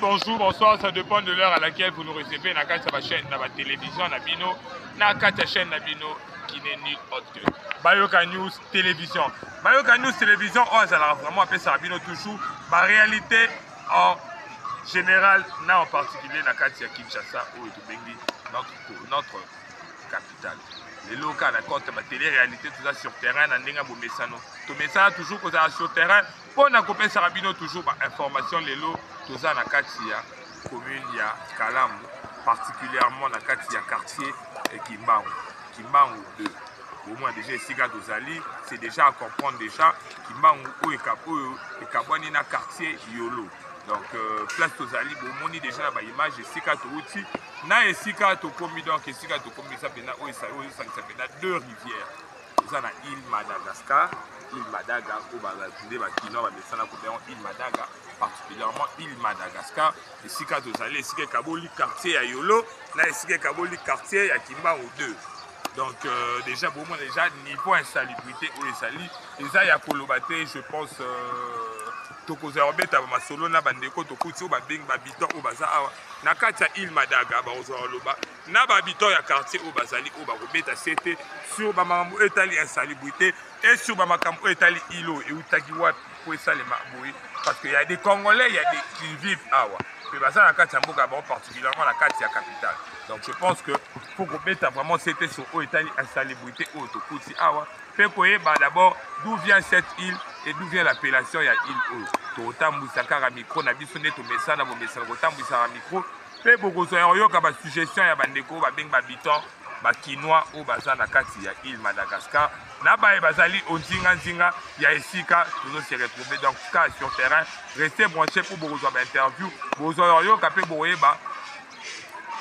bonjour, bonsoir, ça dépend de l'heure à laquelle vous nous recevez. Dans la chaîne, dans la télévision, dans la chaîne Nabino, qui n'est ni autre. Bayoka News Télévision. Bayoka News Télévision, on a vraiment appelé ça Nabino toujours. Ma réalité en général, en particulier, dans la Kinshasa, où est notre capitale. Les locaux, la télé-réalité, tout ça sur terrain, dans le messano. Tout ça toujours sur terrain. Pour nous couper Sarabino toujours information les lots tout ça dans Katia commune il y a Kalam particulièrement dans Katia quartier et Kimbangu 2 au moins déjà ici Dozali c'est déjà à comprendre déjà Kimbangu ou et Kabwani na quartier Yolo donc place Dozali bon moni déjà la image ici Katouti na ici Katokomi donc ici Katokomi ça bena o ça bena deux rivières ça na île Madagascar île Madaga au Bazakinde bakino bamesana ko île Madaga particulièrement île Madagascar ici quand vous allez ici Kaboli quartier à Yolo là ici Kaboli quartier à Kimbangu 2 donc déjà bon moi déjà niveau insalubrité où les sali déjà ya kolobaté je pense tokoza obeta ba masolo na bandeko tokuti o ba beng ba biton o baza na kati ya île Madaga ba ozo loba na ba biton ya quartier o bazali o ba kobeta c'était sur ba makambo etali insalubrité et sur ba makambo etali ilo et utaki wapi pour ça les mabouis parce qu'il y a des Congolais il y a des qui vivent awa mais baza na kati ya mboka ba particulièrement la kati ya capitale donc je pense que faut kobeta vraiment c'était sur o etali insalubrité o tokuti awa fait koyeba d'abord d'où vient cette île et d'où vient l'appellation ya île o totambwisa kaka micro na biso nde tomesana bomesana kotambwisaka micro mpe bokozwa oyoka basuggestion ya bandeko babengi babiton bakinois oyo baza na kati ya île Madagascar na baye bazali ondinga ya esika tozose retrouver donc cas sur terrain restez branché pour bokozwa bainterview bokozwa oyoka mpe bokoyeba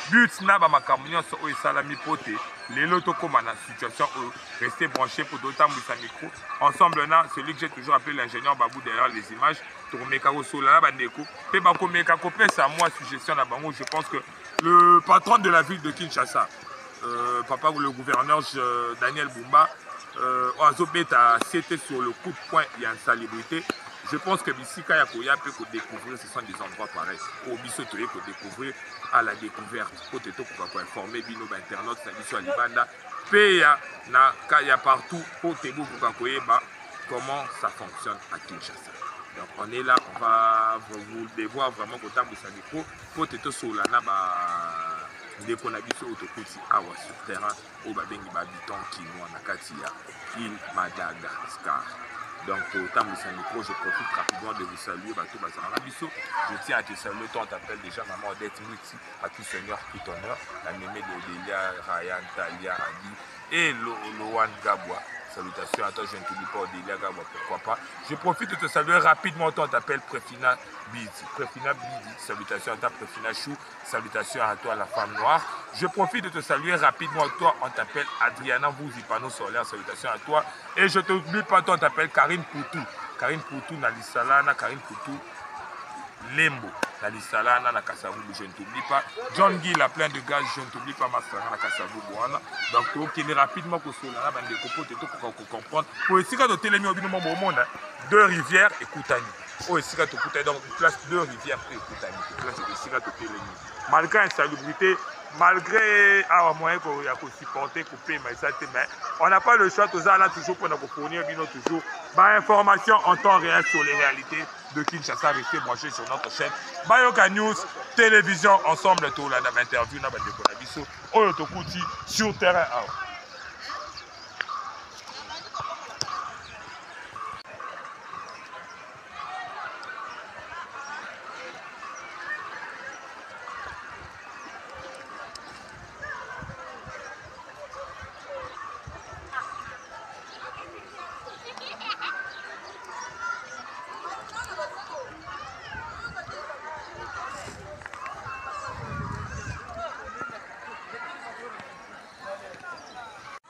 but na bamakambo nyonso oyo esalami po te lelo tokóma na situation oyo restez branché pour totambwisa micro ensemble na celui que j'ai toujours appelé l'ingénieur Babou derrière les images tokomeka kosola na bandeko mpe bakomeka kopesa moi suggestion na bango je pense que le patron de la ville de Kinshasa papa le gouverneur Daniel Bumba azobeta c'était sur le coup de poing il y a une salubrité je pense que bisika ya koya peut découvrir ce sont des endroits pareils au biso toye ko découvrir à la découverte côté to ko informer bino ba internautes na biso libanda pe ya partout côté bo ko koyeba comment ça fonctionne à Kinshasa. Donc on est là, on va vous devoir vraiment kotambwisa micro côté to sola na ba ndeko na biso otokuti awa sur terrain o babengi babiton kinois na kati ya île Madagascar. Donc autant de micro, je profite rapidement de vous saluer bateau bazana biso. Je tiens à te saluer, toi on t'appelle déjà maman Odette Mouti, à tout seigneur, tout honneur, la mémé de Delia, Ryan, Talia, Adi et Loan Gabwa. Salutations à toi, je ne t'oublie pas Delia Gabwa, pourquoi pas. Je profite de te saluer rapidement, toi on t'appelle Préfina Bidi. Préfina Bidi, salutations à toi Préfina Chou, salutations à toi la femme noire. Je profite de te saluer rapidement, toi on t'appelle Adriana Bouzipano Solaire, salutations à toi. Et je ne t'oublie pas, toi on t'appelle Karine Poutou. Karine Poutou, Nalisalana, Karine Poutou, Lembo, Nalisalana, Nakasavu, je ne t'oublie pas. John Guy, la plein de gaz, je ne t'oublie pas, Masara, Nakasavu, Boana. Donc, tu es rapidement pour cela, bande de copeaux, tu peux comprendre. Pour essayer de te télémiser au monde, deux rivières et Koutani. Oh, ici, tu peux donc place deux rivières et Koutani. Place ici, tu peux télémiser. Malgré l'insalubrité, malgré un moyen qu'on a supporté, couper, mais ça, mais on n'a pas le choix, tout ça là toujours pour nous fournir toujours information en temps réel sur les réalités de Kinshasa. Restez branchés sur notre chaîne Bayoka News Télévision. Ensemble, tout là, dans l'interview, dans l'interview, sur terrain.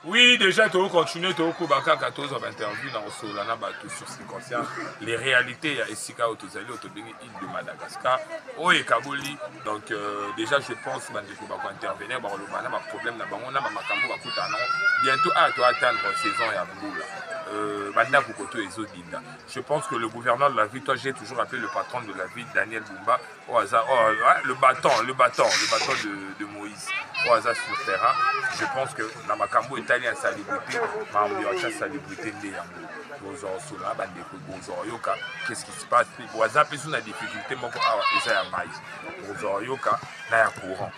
Oui, déjà, tu vas continuer, tu vas continuer 14 interviews dans le Solana sur ce qui concerne les réalités. Il y a Essika Otozali, Otobéni, île de Madagascar, Oye Kaboli. Donc, déjà, je pense que tu vas intervenir, tu vas problème, bientôt, tu vas attendre saison et à boule. bandako koto ezobinda. Je pense que le gouverneur de la ville, toi j'ai toujours appelé le patron de la ville, Daniel Bumba, au hasard, le bâton de Moïse, au hasard sur terrain. Je pense que dans ma cambo italien salubrité, ma ambiance salubrité né qu'est-ce qui se passe? Au hasard, puis on a des difficultés, mon corps, et ça y a maïs. Yoka, na ya courant.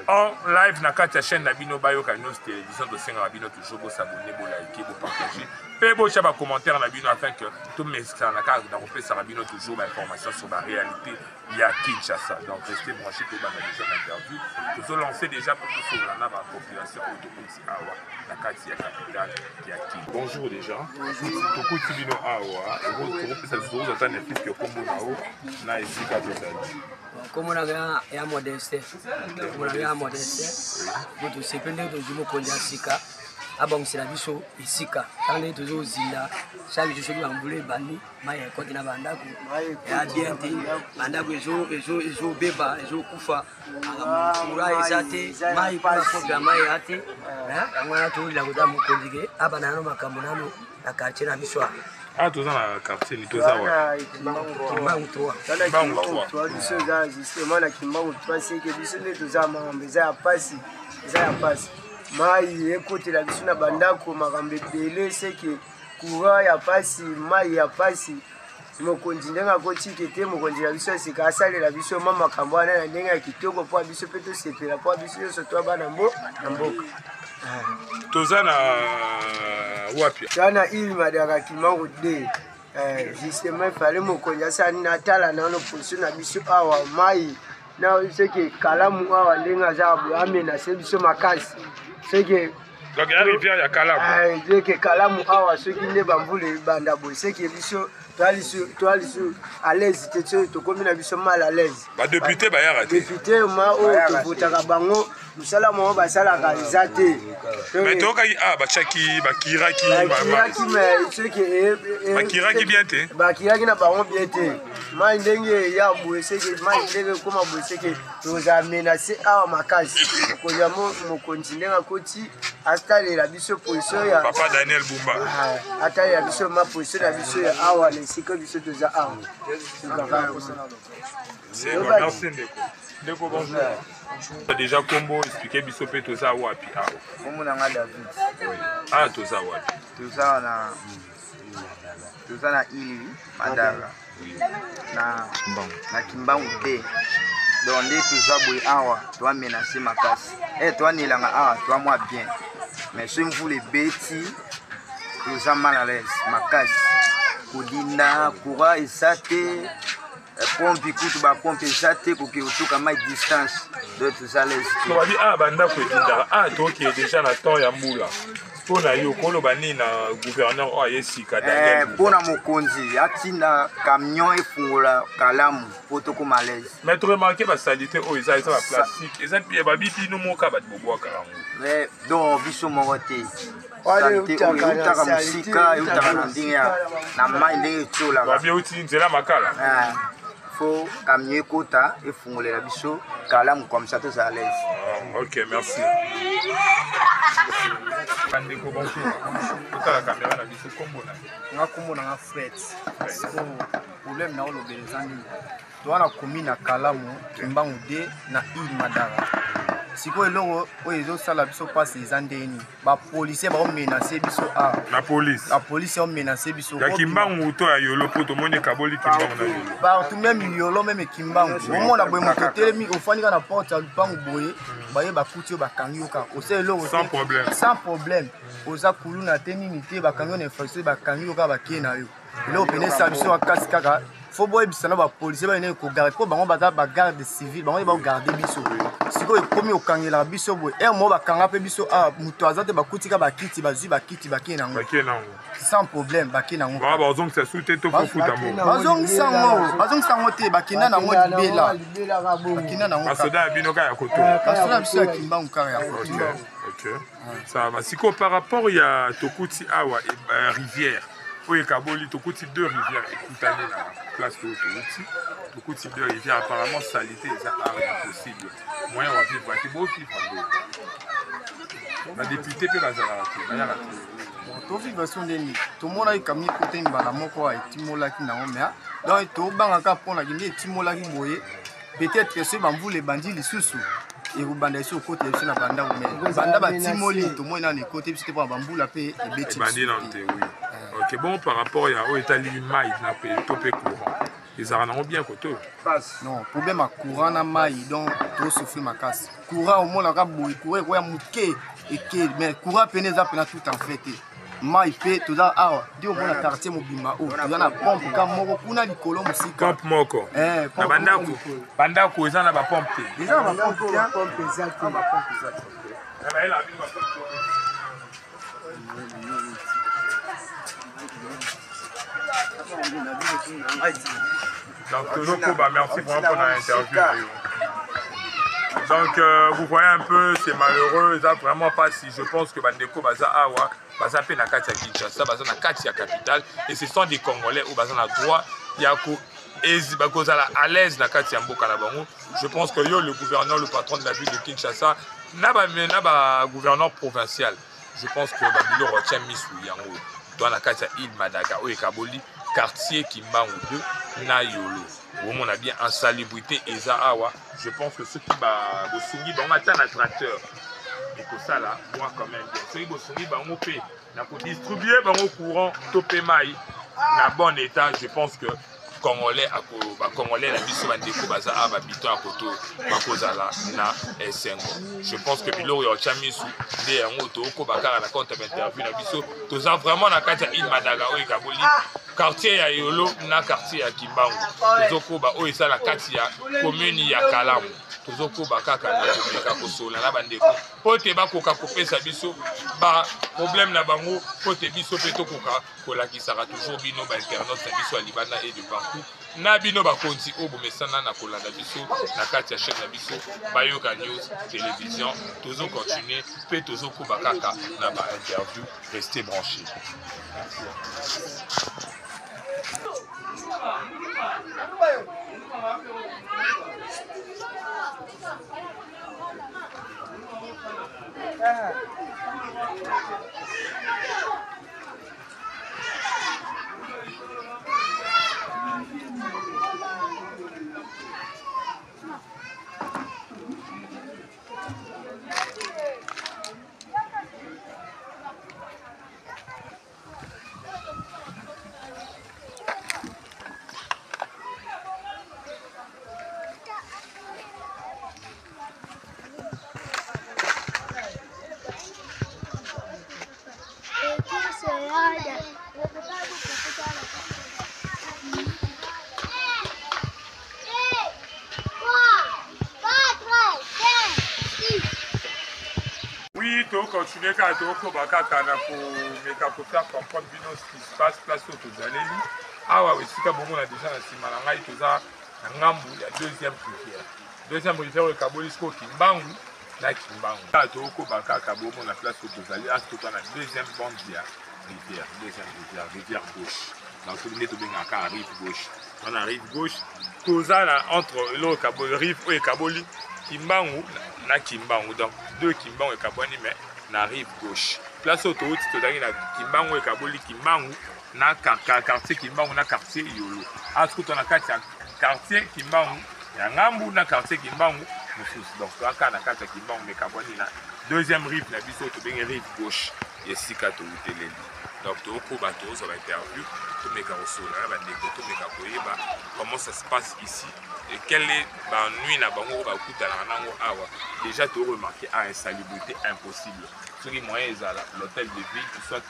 En live na kati ya chaîne na bino bayoka News télévision de senga bino toujours bo s'abonner bo liker bo partager pe bo chaba commentaire na bino afin que tout mes ça na kati na repère ça bino toujours l'information sur la réalité il y a Kinshasa. Donc restez branchés pour la déjà interview. Nous allons lancer déjà pour tout sur la population autopsie awa na kati ya capitale qui a Kinshasa. Bonjour déjà. Bonjour. Tokuti bino awa et vous pour ça vous entendre fils que kombo nao na esika tozali. Comme on a un modeste, vous savez que nous avons Sika, avant c'est la biso et Sika. Quand nous avons Zinda, chaque jour nous avons voulu bani, mais quand on a bandako, et à bien dit, bandako ezo beba, ezo kufa, mura ezate, mai kwa programme mai ate, on a tout la goda mu kondige, abanano makamonano la quartier na biso. Ah, tous dans la quartier, ni tous à voir. Kimbangu 3. Kimbangu 3, biso za justement na Kimbangu 3 c'est que biso ne toza mambe za pasi, mai écoute la biso na bandako makambe belé c'est que courant ya pasi, mai ya pasi. Mokonzi ndenga kotiki te mokonzi la biso sika asale la biso mama kambwana na ndenga kitoko po biso peto sepela po biso so to bana mboka. Tozana wapi? Tana ili madara Kimbangu 2. Justement il fallait mokonzi asani natala na no position na biso awa mai na c'est que kalamu awa ndenga za amena se biso makasi. C'est que donc la rivière ya Kalamu. C'est que Kalamu awa ceux qui ne bambule banda boy c'est que biso toi à l'aise tu comme na biso mal à l'aise. Ba député ba yara. Député ma o to votaka bango musala mo ba sala ka izate. Mais to ka ba chaki ba kiraki mais ceux qui ba kiraki bien te. Ba kiraki na bango bien te. Ma ndenge ya boy c'est que ma ndenge comme boy c'est que nous a menacé awa makasi. Ko ya mo continuer à koti installer la biso position ya Papa Daniel Bumba. Attends ya biso ma position la biso ya awa les que biso toza awa. C'est bon, merci Ndeko. Ndeko bonjour. Déjà combo expliquer biso pe toza wapi awa. Kombo na nga David. Ah toza wapi? Toza na ili Madara. Na Kimbangu 2. Donc nde toza boye awa to menacer makasi. To nilanga awa to moi bien. Mais si vous les bêtis, toza mal à l'aise makasi. Kodinda kura esate pompe kutu ba pompe esate koki otuka mai distance de toza l'aise. No babi banda ko edinda to ki déjà na temps ya mbula. Pona yo koloba ni na gouverneur o ayesika Daniel. Pona mokonzi atinda camion efungola Kalamu potoko malaise. Mais tu remarqué ba salité o eza ba plastique. Eza bien babi pino moka ba bobo karango. Mais donc biso mokote. Utaka musika, utaka ndinga na mai ndenge tchola. Babi uti nzela makala. Faut camion kota efungolela biso Kalamu comme ça tous à l'aise. OK, merci. Bandeko bonjour. Otala caméra na biso kombo na. Nga kombo na Fred. So problème na lo belezani. Toana commune na Kalamu, Kimbangu 2 na Ile Madara. Siko eloko oyo ezosala biso passe ezandeni. Ba policier ba menacer biso la police. La police a menacé biso. Ya Kimbangu to ya yolo poto moni kaboli Kimbangu na yolo. Partout même yolo même Kimbangu. Au moins la boye mototelé mi ofani ka na porte ya lupangu boye. Baye bakuti ba kanyoka. Ose eloko sans problème. Sans problème. Oza kuluna teni nité ba kanyo na infraction ba kanyoka ba kiena yo. Eloko pene sa biso akasi kaka. Faut boye bisana ba policier ba ne ko garder ko bango baza ba garde civil bango ba garder biso. Siko ekomi okangela biso boye. Mo ba kanga pe biso muto azate ba kutika ba kiti ba zui ba kiti ba kiena ngo. Ba kiena ngo. Sans problème ba kiena ngo. Ba bazong sa soute to ko futa mo. Bazong sango te ba kiena na ngo libela. Ba kiena na ngo. Asoda bino ka ya koto. Asoda biso ya Kimbangu ka ya koto. OK. Ça va. Siko par rapport ya Tokuti awa rivière. Oui, Kaboli, Tokuti 2 rivières, écoutez la place de Tokuti 2 rivières, apparemment, salité, c'est impossible. Moyen, on va vivre, c'est beau, la députée peut la zala, tofika so ndeni tomonaki kamini kote mbala moko etimolaki nango mais donc tobangaka mponaki nde etimolaki boye peut-être que soki bamvula ebandi lisusu ekobanda esi okota biso na bandako mais banda batimoli tomoni nano ekota biso te mpona bambula mpe ebeti ok bon par rapport ya oyo etali mai na to mpe courant ezalaka nango bien koto non problème ya courant na mai donc tosouffrir makasi courant omonaka boye courant ekoya moke eke mais courant pene eza pena tout en fait te mai mpe toza awa nde omona quartier mobimba oyo toza na pompe ka moko kuna likolo mosika pompe moko na bandako eza na bapompe te eza na bapompe donc toujours Koba, merci vraiment pour l'interview. Donc vous voyez un peu, c'est malheureux, ça vraiment pas si je pense que Bandeko Baza Awa, Baza pe na kati ya Kinshasa, Baza na kati ya capitale, et ce sont des Congolais où Baza na droit, Yako Bakozala à l'aise na kati ya Mboka na bango. Je pense que yo le gouverneur, le patron de la ville de Kinshasa, na ba gouverneur provincial. Je pense que Babilo retient Misu Yango dans la kati ya Île Madaga, ou Ekaboli, quartier Kimbangu 2, na Yolo. Où on a bien en salubrité et Awa. Je pense que ceux qui ont soumis, on attend un tracteur. Et que ça là, moi quand même bien. Ceux qui ont soumis, on peut distribuer au courant, topé maï, dans bon état. Je pense que Congolais, la biso bandeko baza habitant à Koto, bakozala na Sengo. Je pense que bilo yo chamisu de yango to ko bakara na compte interview na biso. Toza vraiment na kati ya Île Madaga o Ekaboli. Quartier ya Yolo na quartier ya Kimbangu. Tozoko ba o esa na kati ya commune ya Kalamu. Tozoko ba kaka na komeka kosola na bandeko. Pote ba koka kopesa biso ba problème na bango pote biso peto koka kolakisaka toujours bino ba internaute na biso ya Libanda et de partout. Na bino ba konti o bomesana na kolanda biso na kati ya chaîne na biso Bayoka News télévision. Tozo continuer pe tozoko ba kaka na ba interview, restez branchés. Oui, tu continuer à faire comprendre ce qui se passe place au Tozaleli. Ah ouais, si tu as déjà dans Simalanga, tu as Ngambu, il y a deuxième rivière. Deuxième rivière, le Kabolisco Kimbangu, na Kimbangu. Tu as Kabomo la place au Tozaleli, à ce que tu as la deuxième bande rivière, rivière gauche. Donc tu as la rive gauche. On a rive gauche, tu as entre le rive et Kaboli, Kimbangu, na Kimbangu. Donc deux Kimbangu et Kaboni, mais na rive gauche. Place autoroute, tu as la Kimbangu et Kaboli, Kimbangu, na quartier Kimbangu, na quartier Yolo. À ce que tu as quartier Kimbangu, ya Ngambu, na quartier Kimbangu, donc tu as na quartier Kimbangu, mais Kaboni, na deuxième rive, na biso, tu as rive gauche. Et si tu as donc tu as interview, comment ça se passe ici et quelle est la nuit déjà tu as remarqué à insalubrité impossible. Ce qui est moyen l'hôtel de ville, soit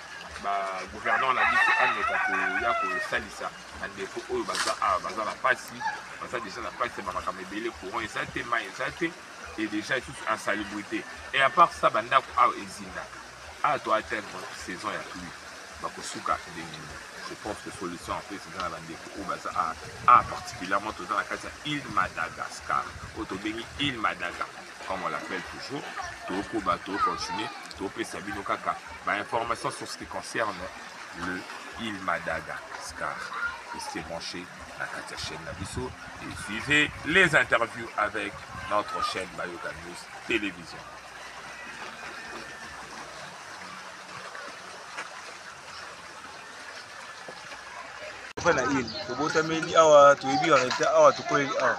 le gouverneur l'a dit que salisa la passe déjà la passe courant et déjà toute insalubrité. Et à part ça, banda ko ezinda. Ah, toi atteindre saison ya pluie. Bakosuka je pense que solution en fait c'est dans la bandeko particulièrement dans la carte Île Madagascar. Autobéni Île Madagascar comme on l'appelle toujours. Toko bateau continuer, topé sabino kaka. Information sur ce qui concerne le Île Madagascar. Restez branchés à la chaîne Nabiso et suivez les interviews avec notre chaîne Bayoka News télévision. frère na il tobotameli awa toyebi arrêté awa tokoleli awa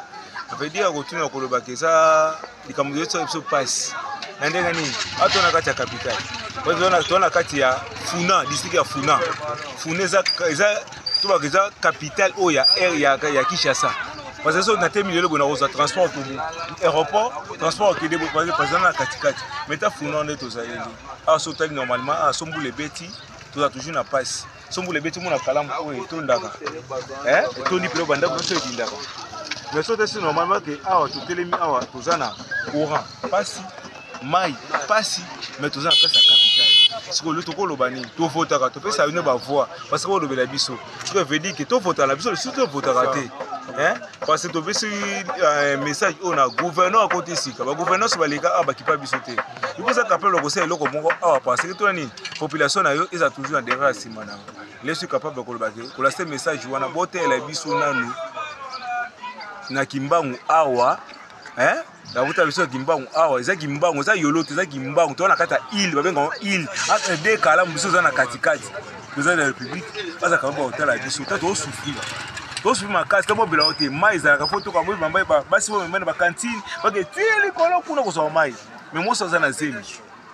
veut dire kotuna koloba ke eza likambo yoso biso passe na ndenge nini ato na kati ya capitale tona kati ya Funa district ya Funa eza tobaka eza capitale oyo ya Kinshasa parce que so na temi lelo bona oza transport to aéroport transport ke debo par na katikati meta Funa nde tozaleli awa so tali normalement a sombule beti toza toujours na passe sombule beti mona kalamu oyo etondaka etondi pelo banda biso etindaka mais so tesi normalement ke awa totelemi awa toza na courant pasi mai pasi mais toza na place ya capitale siko lo tokoloba nini tofotaka topesa bino bavoix parce que olobela biso siko veut dire ke tofotaka na biso surtout tofotaka te parce que topesi message oyo na gouverneur akote esika bagouverneur so baleka awa bakipa biso te ipoza capable kosala eloko moko awa parce que tona nini population na yo eza toujours na derrière nsima na yo lesu capable koloba ke kolase message wana botela biso nanu na kimbangu awa la route biso kimbangu awa eza kimbangu eza yolote eza kimbangu to na kata île babenga île entre deux kalamu biso za na katikati biso na république aza kamba hotel la biso to souffrir makasi kama bila hotel mai za ka photo kwa mbamba basi bo mbana ba cantine bage tieli kolo kuna ko mai mais moi ça na zemi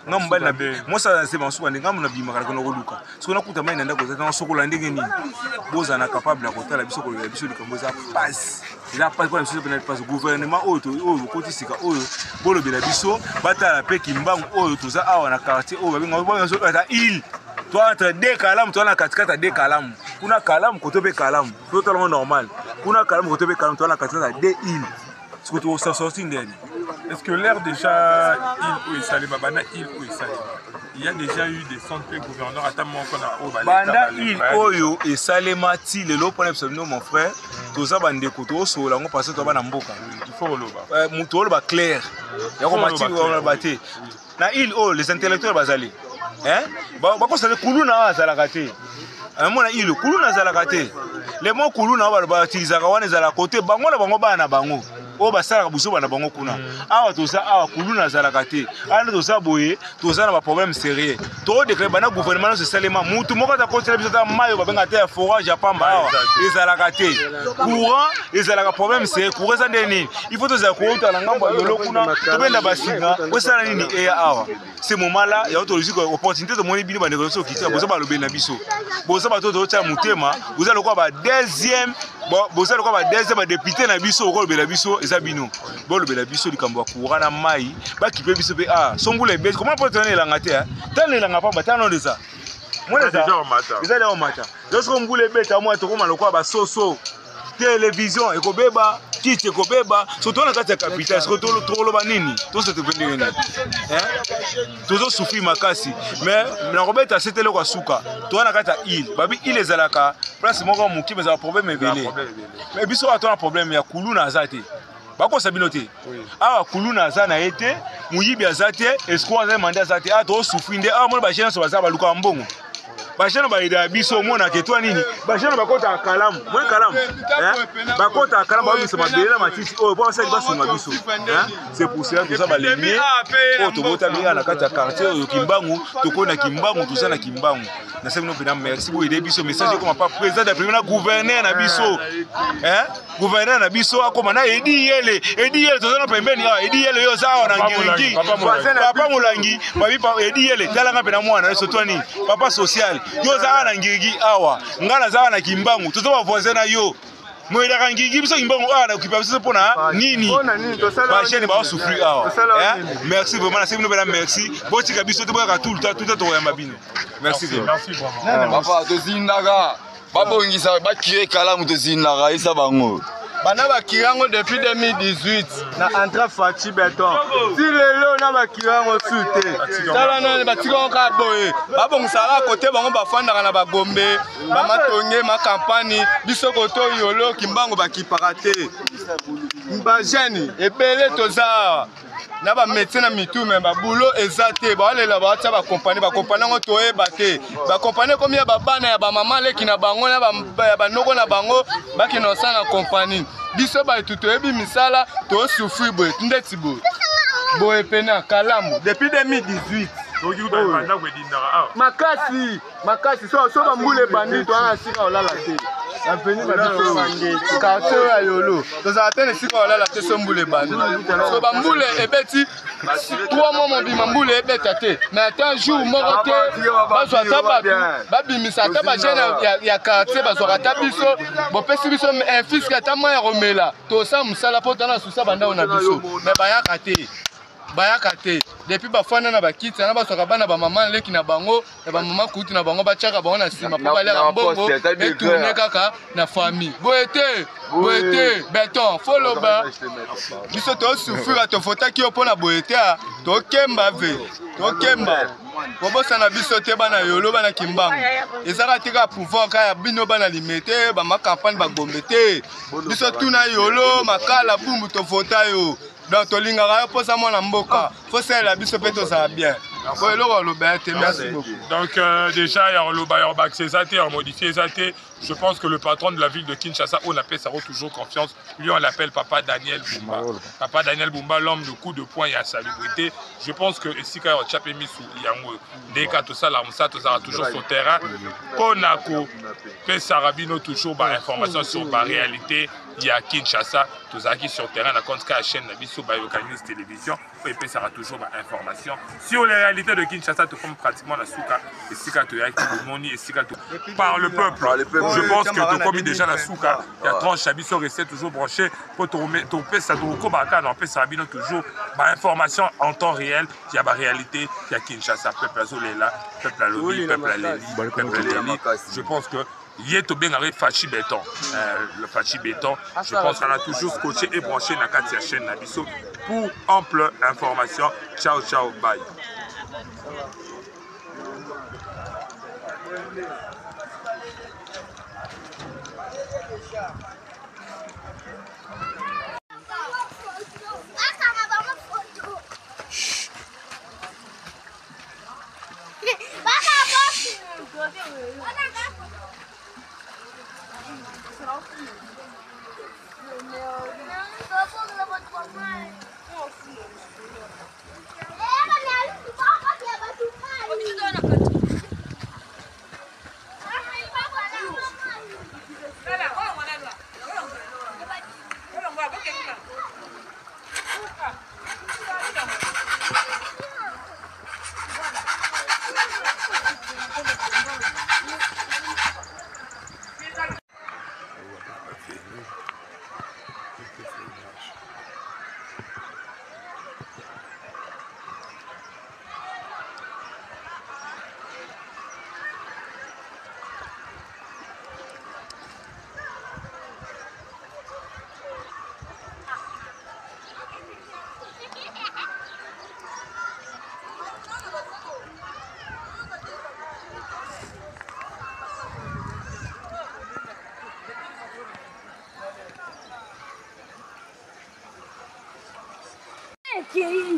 ngamba na be moi ça na zemi nsuka ngamba na bima kana ko luka siko nakuta mai na ndako za na sokola ndenge nini boza na capable ya hotel la biso ko la biso likambo za passe ila pas kwa biso pena pas gouvernement oyo kotisika oyo bolobela biso batala pe kimbangu oyo toza awa na quartier oyo babenga so ta île toi entre deux kalamu toi na katikata deux kalamu kuna kalamu koto pe kalamu totalement normal kuna kalamu koto pe kalamu toi na katikata deux îles ce que tu as sorti ndeni. Est-ce que l'air déjà il ou Salé Babana il ou Salé il y a déjà eu des centres gouverneurs à Tamon qu'on a Banda il oyo et Salema ti le lo pona absolument mon frère toza bande koto so la ngo passer to bana mboka il faut loba muto loba clair ya ko mati ko bate na il oh les intellectuels bazali ba ko sale kuluna azala te mona il kuluna azala te les mots kuluna ba utilisaka wana ezala côté bango na bango bana bango o basala buso bana bango kuna awa toza awa kuluna zalaka te ana toza boye toza na ba problème sérieux to déclarer bana gouvernement se salema mutu moko ta continuer biso ta mayo babenga te forage ya pamba awa ezalaka te courant ezalaka problème sérieux courant ça ndeni il faut toza ko uta na ngambo yolo kuna to benda basinga ko sala nini e awa ce moment là ya autologique opportunité de moni bino ba négocier kiti boza ba lobena biso boza ba to cha mutema boza lokwa ba deuxième boza lokwa ba deuxième député na biso ko lobela biso ezabino bolobela biso likambo ya courant na mai bakipe biso pe sombula ebeti comment peut tenir elanga te tana elanga pamba tana ndeza mwana déjà au matin lorsque mbula ebeta moi tokoma lokwa ba soso télévision ekobeba kiti ekobeba surtout na kati ya capitale ce que toloba nini to se te vendre nini tozo souffrir makasi mais na kobeta c'était le kwa suka to na kati ya île babi île ezalaka place moko muki mais za problème ebele mais biso atona problème ya kuluna azate bako sabino te awa kuluna za na ete muyibi azate escroc za manda azate to souffrir nde mona ba jeune so baza baluka mbongo bachano ba ida biso mona ke toi nini bachano bakota kalamu mona kalamu bakota kalamu ba biso mabela matiti o bo sa baso mabiso c'est pour cela que ça ba lemie o to bota bien na kati ya quartier o kimbangu to kona kimbangu to sana kimbangu na sema no pena merci bo ide biso message comme pas président de premier gouverneur na biso gouverneur na biso akoma na edi yele to sana pembeni edi yele yo za na ngiringi papa mulangi babi pa edi yele tala ngapena mwana so toi ni papa social yo za na ngirigi awa ngana za na kimbangu to ba voisin na yo moida ka ngirigi biso kimbangu na okipa biso pona nini ba chaîne ba souffrir awa merci vraiment na sema no merci botika biso to boka tout le temps to ya mabino merci vraiment papa to zindaga babongisa bakire kalamu to zindaga isa bango bana bakirango depuis 2018 na entrée Fati Beton si lelo na bakirango sute tala na batika ka boye babongisa côté bango bafandaka na bagombe bamatonge ma campagne biso koto yolo kimbango bakipaka te ba jeune ebele toza na ba médecin na mitume ba boulot ezate ba lela ba tsa ba compagnie ngo toyeba te ba compagnie comme ya babana ya ba mama leki na bango na ba noko na bango bakino sana compagnie biso ba tutoyebi misala to souffrir boye ndeti boye pena kalamu depuis 2018 toki kuta banda kwedindaka awa makasi so bambula ebandi towana esika olala te na peni na biso quartier oyo ya yolo tozala te na esika olala te so mbula ebandi so bambula ebeti 3 mois mobima mbula ebeta te mais ata un jour moko te bazwa ata bato babimisa ata bagene ya quartier bazwaka ata biso bopesi biso infiske ata mwa ya komela tosala mosala mpo tana susa bandako na biso mais bayaka te depuis bafanda na bakiti na bazwaka bana bamama leki na bango na bamama kutu na bango batiaka bango na nsima mpo baliaka mbongo etourne kaka na famille boye te beton foloba biso tosufrira tofotaki yo mpo na boye te tokemba kobosana biso te bana yolo bana kimbangu ezaka te kaka pouvoir kaka ya bino bana limete bamakampagne bagombe te biso tuna yolo makala bumbu tofota yo donc tolingaka yo mposa mwana mboka fo salela biso mpe tozala bien bo eloko oloba te merci beaucoup. Donc déjà il y a le bac Césaté en modifié Césaté. Je pense que le patron de la ville de Kinshasa, on appelle ça toujours confiance. Lui on l'appelle Papa Daniel Bumba. Papa Daniel Bumba, l'homme de coup de poing et à salubrité. Je pense que ici quand on a mis sous Yango, dès que tout ça aura toujours son terrain. Ponako, Sarabino toujours bah information sur la réalité. Il y a Kinshasa, tout ça qui sur terrain, la compte qu'à la chaîne Nabiso Bayokanis Télévision, et puis ça aura toujours ma information. Sur les réalités de Kinshasa, tu comme pratiquement la souka, et si tu as le moni, et si tu par le peuple. Je pense que tu as commis déjà la souka, il y a 30 chabisso restés toujours branchés pour ton ça toujours ma information en temps réel, il y a ma réalité, il y a Kinshasa, peuple Azolela, peuple Alobi, peuple Aleli, peuple Aleli. Je pense que Yeto Bengare Fachi Béton, le Fachi Béton, je pense qu'on a toujours scotché et branché la Katia chaîne Nabiso pour ample information. Ciao, ciao, bye. Okay.